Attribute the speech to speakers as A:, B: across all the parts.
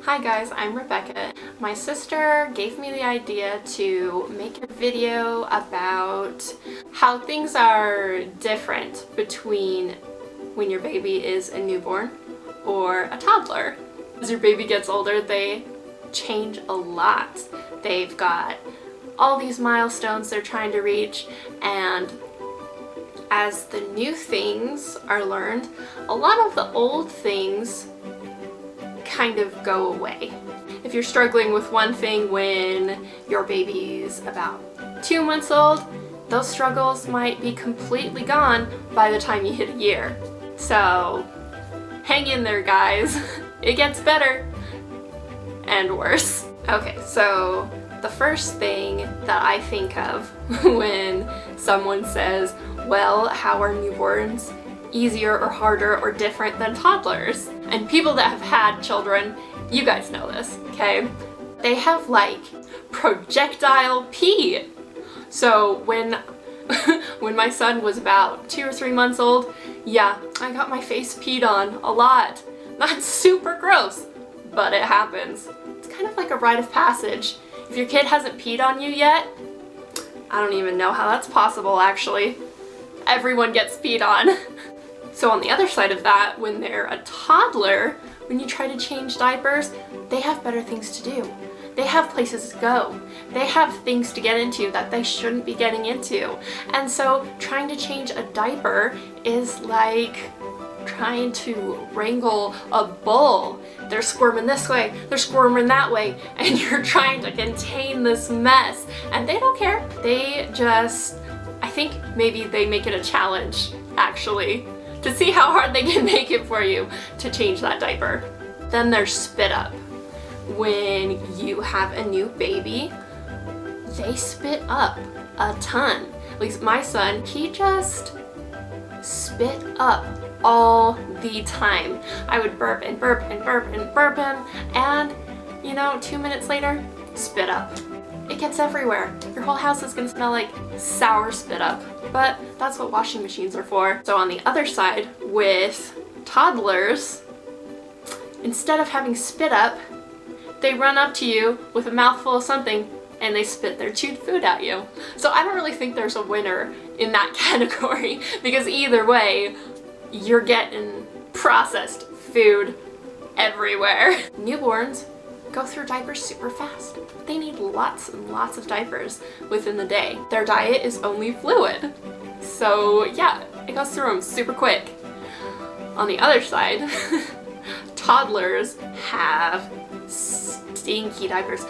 A: Hi guys, I'm Rebecca. My sister gave me the idea to make a video about how things are different between when your baby is a newborn or a toddler. As your baby gets older, they change a lot. They've got all these milestones they're trying to reach, and as the new things are learned, a lot of the old things kind of go away. If you're struggling with one thing when your baby's about 2 months old, those struggles might be completely gone by the time you hit a year. So hang in there, guys. It gets better and worse. Okay, so the first thing that I think of when someone says, well, how are newborns easier or harder or different than toddlers? And people that have had children, you guys know this, okay? They have like projectile pee. So when my son was about 2 or 3 months old, yeah, I got my face peed on a lot. Not super gross, but it happens. It's kind of like a rite of passage. If your kid hasn't peed on you yet, I don't even know how that's possible, actually. Everyone gets peed on. So on the other side of that, when they're a toddler, when you try to change diapers, they have better things to do. They have places to go. They have things to get into that they shouldn't be getting into. And so trying to change a diaper is like trying to wrangle a bull. They're squirming this way, they're squirming that way, and you're trying to contain this mess. And they don't care. They just, I think maybe they make it a challenge, actually, to see how hard they can make it for you to change that diaper. Then there's spit up. When you have a new baby, they spit up a ton. At least my son, he just spit up all the time. I would burp and burp and burp and burp him, and 2 minutes later, spit up. It gets everywhere. Your whole house is gonna smell like sour spit up, but that's what washing machines are for. So on the other side, with toddlers, instead of having spit up, they run up to you with a mouthful of something and they spit their chewed food at you. So I don't really think there's a winner in that category, because either way, you're getting processed food everywhere. Newborns go through diapers super fast. They need lots and lots of diapers within the day. Their diet is only fluid. So yeah, it goes through them super quick. On the other side, toddlers have stinky diapers.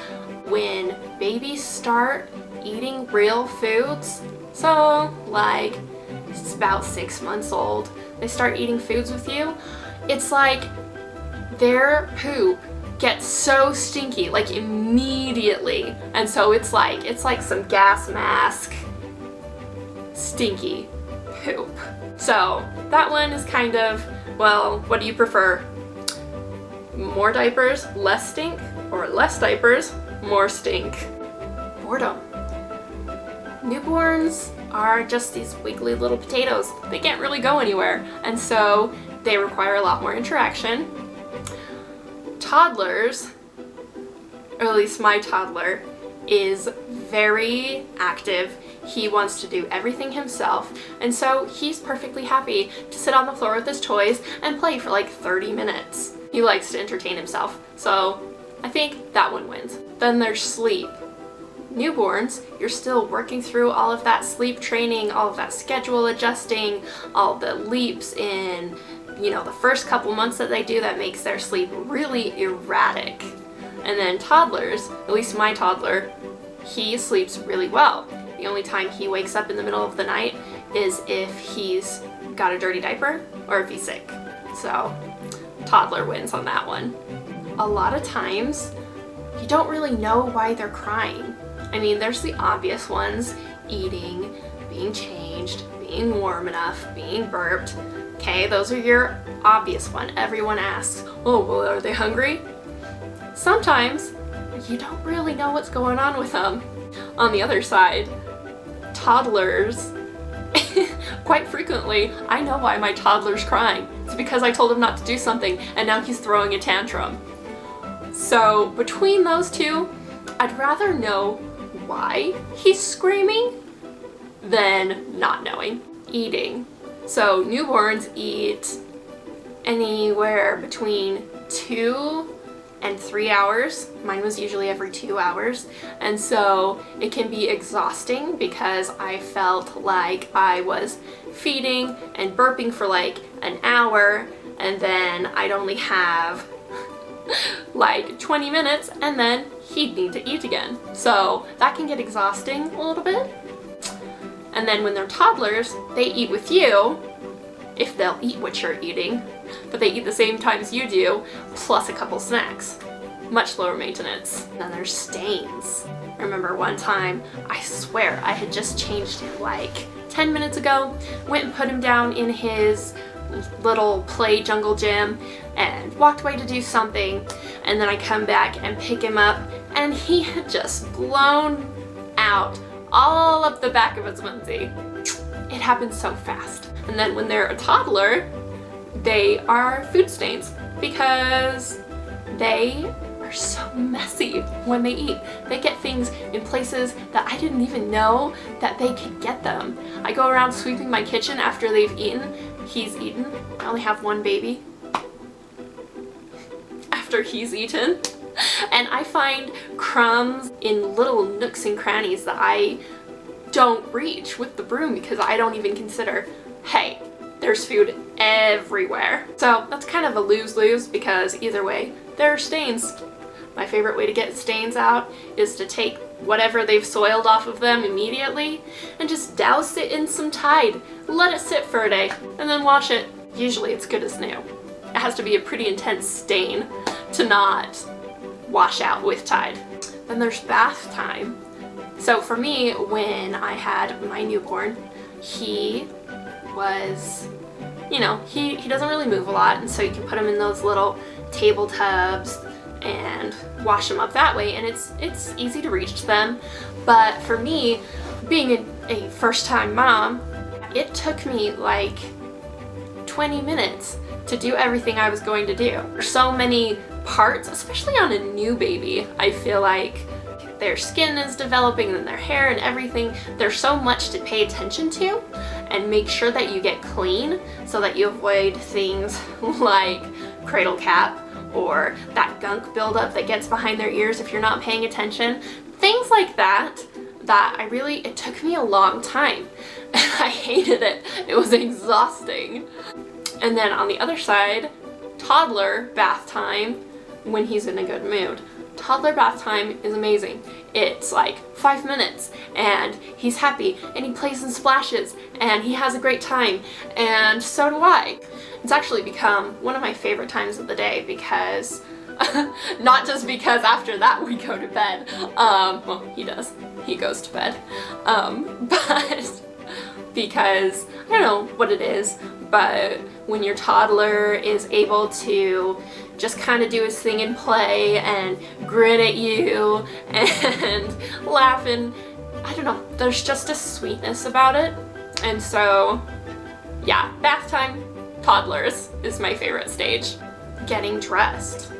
A: When babies start eating real foods, so like it's about 6 months old, they start eating foods with you, it's like their poop gets so stinky, like immediately. And so it's like some gas mask stinky poop. So that one is kind of, well, what do you prefer? More diapers, less stink, or less diapers, more stink? Boredom. Newborns are just these wiggly little potatoes. They can't really go anywhere, and so they require a lot more interaction. Toddlers, or at least my toddler, is very active. He wants to do everything himself, and so he's perfectly happy to sit on the floor with his toys and play for like 30 minutes. He likes to entertain himself, so I think that one wins. Then there's sleep. Newborns, you're still working through all of that sleep training, all of that schedule adjusting, all the leaps in the first couple months that they do that makes their sleep really erratic. And then toddlers, at least my toddler, he sleeps really well. The only time he wakes up in the middle of the night is if he's got a dirty diaper or if he's sick. So toddler wins on that one. A lot of times, you don't really know why they're crying. I mean, there's the obvious ones: eating, being changed, being warm enough, being burped. Okay, those are your obvious one. Everyone asks, oh, well, are they hungry? Sometimes you don't really know what's going on with them. On the other side, toddlers, quite frequently, I know why my toddler's crying. It's because I told him not to do something and now he's throwing a tantrum. So between those two, I'd rather know why he's screaming than not knowing. Eating. So newborns eat anywhere between 2 and 3 hours. Mine was usually every 2 hours. And so it can be exhausting because I felt like I was feeding and burping for like an hour, and then I'd only have like 20 minutes, and then he'd need to eat again. So that can get exhausting a little bit. And then when they're toddlers, they eat with you, if they'll eat what you're eating, but they eat the same times you do, plus a couple snacks. Much lower maintenance. And then there's stains. I remember one time, I swear, I had just changed him like 10 minutes ago, went and put him down in his little play jungle gym and walked away to do something, and then I come back and pick him up and he had just blown out all up the back of his onesie. It happens so fast. And then when they're a toddler, they are food stains because they are so messy when they eat. They get things in places that I didn't even know that they could get them. I go around sweeping my kitchen after they've eaten. He's eaten. I only have one baby. After he's eaten. And I find crumbs in little nooks and crannies that I don't reach with the broom because I don't even consider, hey, there's food everywhere. So that's kind of a lose-lose because either way, there are stains. My favorite way to get stains out is to take whatever they've soiled off of them immediately and just douse it in some Tide. Let it sit for a day and then wash it. Usually it's good as new. It has to be a pretty intense stain to not wash out with Tide. Then there's bath time. So for me, when I had my newborn, he was, you know, he doesn't really move a lot, and so you can put him in those little table tubs and wash them up that way, and it's easy to reach them. But for me, being a first-time mom, it took me like 20 minutes to do everything I was going to do. There's so many parts, especially on a new baby. I feel like their skin is developing and their hair and everything. There's so much to pay attention to and make sure that you get clean so that you avoid things like cradle cap or that gunk buildup that gets behind their ears if you're not paying attention. Things like that it took me a long time and I hated it. It was exhausting. And then on the other side, toddler bath time when he's in a good mood. Toddler bath time is amazing. It's like 5 minutes and he's happy and he plays and splashes and he has a great time, and so do I. It's actually become one of my favorite times of the day because not just because after that we go to bed. Well, he does. He goes to bed. But because I don't know what it is, but when your toddler is able to just kind of do his thing and play and grin at you and laugh, and I don't know, there's just a sweetness about it. And so yeah, bath time, toddlers is my favorite stage. Getting dressed.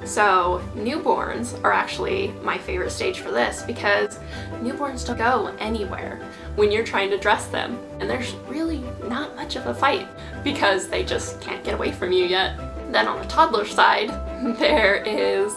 A: So newborns are actually my favorite stage for this because newborns don't go anywhere when you're trying to dress them, and there's really not much of a fight because they just can't get away from you yet. Then on the toddler side, there is,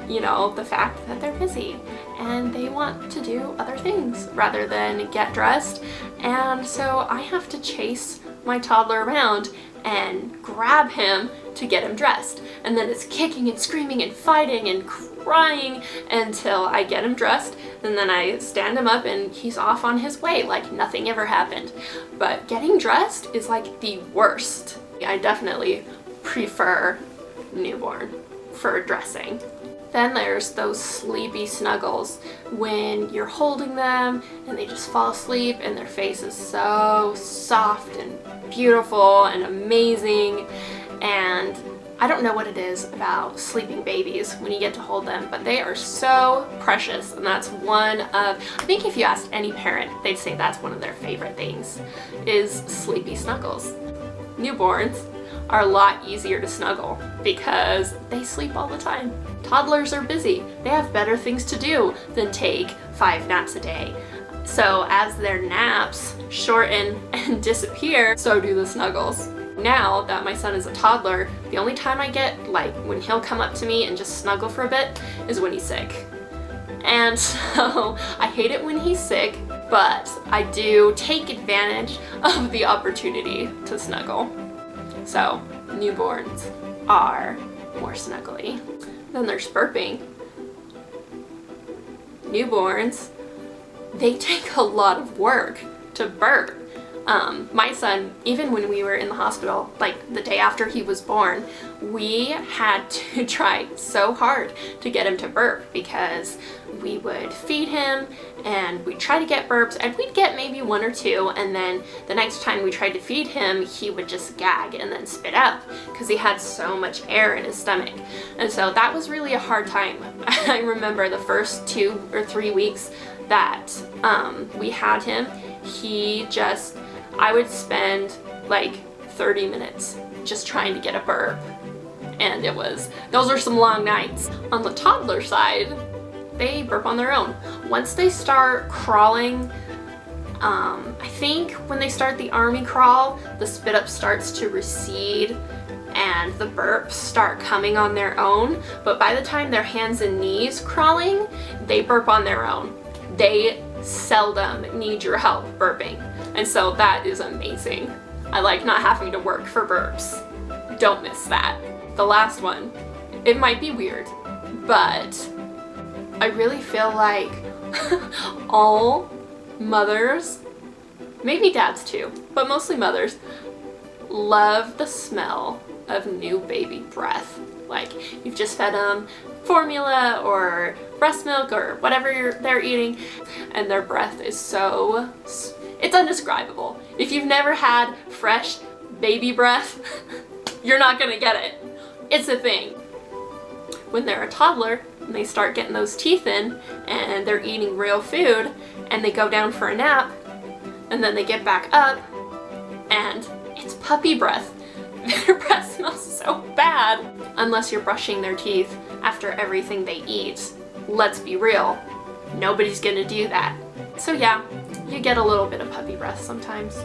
A: you know, the fact that they're busy and they want to do other things rather than get dressed, and so I have to chase my toddler around and grab him to get him dressed, and then it's kicking and screaming and fighting and crying until I get him dressed, and then I stand him up and he's off on his way like nothing ever happened. But getting dressed is like the worst. I definitely prefer newborn for dressing. Then there's those sleepy snuggles when you're holding them and they just fall asleep and their face is so soft and beautiful and amazing. And I don't know what it is about sleeping babies when you get to hold them, but they are so precious, and that's one of, I think if you asked any parent, they'd say that's one of their favorite things, is sleepy snuggles. Newborns are a lot easier to snuggle because they sleep all the time. Toddlers are busy. They have better things to do than take 5 naps a day. So as their naps shorten and disappear, so do the snuggles. Now that my son is a toddler, the only time I get, like, when he'll come up to me and just snuggle for a bit is when he's sick. And so I hate it when he's sick, but I do take advantage of the opportunity to snuggle. So newborns are more snuggly. Then there's burping. Newborns, they take a lot of work to burp. My son, even when we were in the hospital, like the day after he was born, we had to try so hard to get him to burp because we would feed him and we'd try to get burps and we'd get maybe 1 or 2, and then the next time we tried to feed him, he would just gag and then spit out because he had so much air in his stomach. And so that was really a hard time. I remember the first 2 or 3 weeks that we had him, I would spend like 30 minutes just trying to get a burp. And those are some long nights. On the toddler side, they burp on their own. Once they start crawling, I think when they start the army crawl, the spit up starts to recede and the burps start coming on their own. But by the time they're hands and knees crawling, they burp on their own. They seldom need your help burping. And so that is amazing. I like not having to work for burps. Don't miss that. The last one, it might be weird, but I really feel like all mothers, maybe dads too, but mostly mothers, love the smell of new baby breath. Like, you've just fed them formula or breast milk or whatever they're eating, and their breath is it's indescribable. If you've never had fresh baby breath, you're not gonna get it. It's a thing. When they're a toddler and they start getting those teeth in and they're eating real food and they go down for a nap and then they get back up and it's puppy breath. Their breath smells so bad. Unless you're brushing their teeth after everything they eat. Let's be real, nobody's gonna do that. So yeah, you get a little bit of puppy breath sometimes.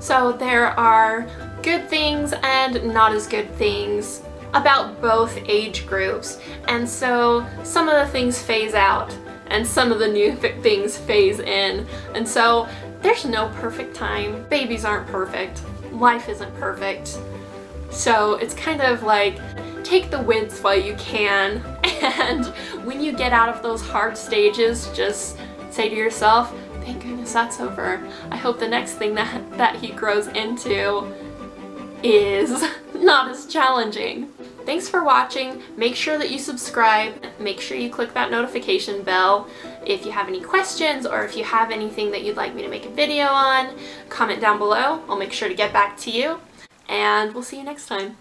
A: So there are good things and not as good things about both age groups. And so some of the things phase out and some of the new things phase in. And so there's no perfect time. Babies aren't perfect. Life isn't perfect. So it's kind of like, take the wins while you can. And when you get out of those hard stages, just say to yourself, thank goodness that's over. I hope the next thing that he grows into is not as challenging. Thanks for watching. Make sure that you subscribe. Make sure you click that notification bell. If you have any questions or if you have anything that you'd like me to make a video on, comment down below. I'll make sure to get back to you. And we'll see you next time.